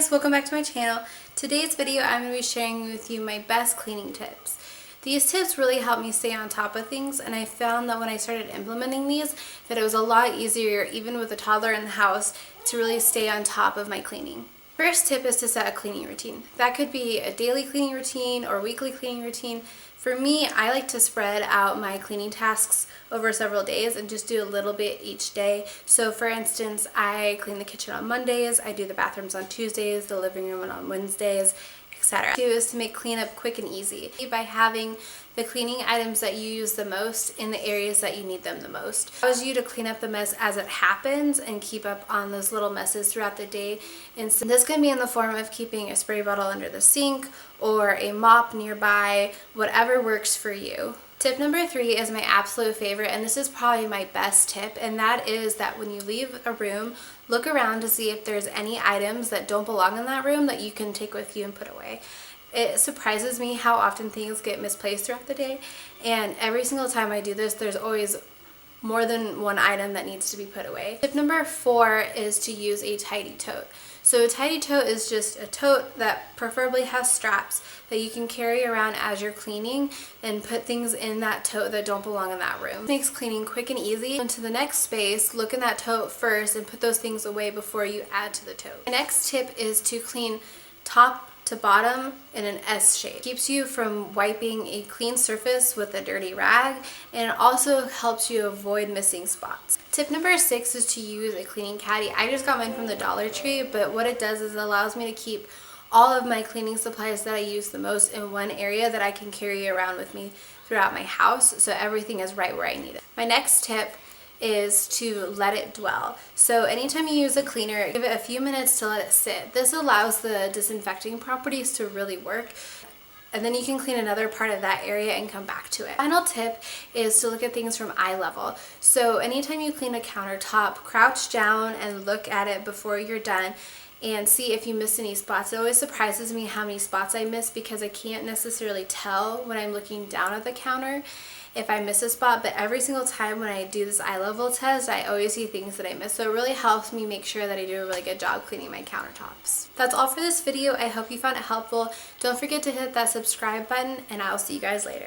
guys, welcome back to my channel. Today's video I'm going to be sharing with you my best cleaning tips. These tips really help me stay on top of things, and I found that when I started implementing these that it was a lot easier, even with a toddler in the house, to really stay on top of my cleaning. First tip is to set a cleaning routine. That could be a daily cleaning routine or weekly cleaning routine. For me, I like to spread out my cleaning tasks over several days and just do a little bit each day. So for instance, I clean the kitchen on Mondays, I do the bathrooms on Tuesdays, the living room on Wednesdays, etc. Do is to make cleanup quick and easy by having the cleaning items that you use the most in the areas that you need them the most. It allows you to clean up the mess as it happens and keep up on those little messes throughout the day. And so this can be in the form of keeping a spray bottle under the sink or a mop nearby, whatever works for you. Tip number 3 is my absolute favorite, and this is probably my best tip, and that is that when you leave a room, look around to see if there's any items that don't belong in that room that you can take with you and put away. It surprises me how often things get misplaced throughout the day, and every single time I do this, there's always more than one item that needs to be put away. Tip number 4 is to use a tidy tote. So a tidy tote is just a tote that preferably has straps that you can carry around as you're cleaning and put things in that tote that don't belong in that room. It makes cleaning quick and easy. Into the next space, look in that tote first and put those things away before you add to the tote. The next tip is to clean top to bottom in an S shape. It keeps you from wiping a clean surface with a dirty rag, and it also helps you avoid missing spots. Tip number 6 is to use a cleaning caddy. I just got mine from the Dollar Tree, but what it does is it allows me to keep all of my cleaning supplies that I use the most in one area that I can carry around with me throughout my house, so everything is right where I need it. My next tip is to let it dwell. So anytime you use a cleaner, give it a few minutes to let it sit. This allows the disinfecting properties to really work, and then you can clean another part of that area and come back to it. Final tip is to look at things from eye level. So anytime you clean a countertop, crouch down and look at it before you're done and see if you miss any spots. It always surprises me how many spots I miss because I can't necessarily tell when I'm looking down at the counter if I miss a spot, but every single time when I do this eye level test, I always see things that I miss. So it really helps me make sure that I do a really good job cleaning my countertops. That's all for this video. I hope you found it helpful. Don't forget to hit that subscribe button, and I'll see you guys later.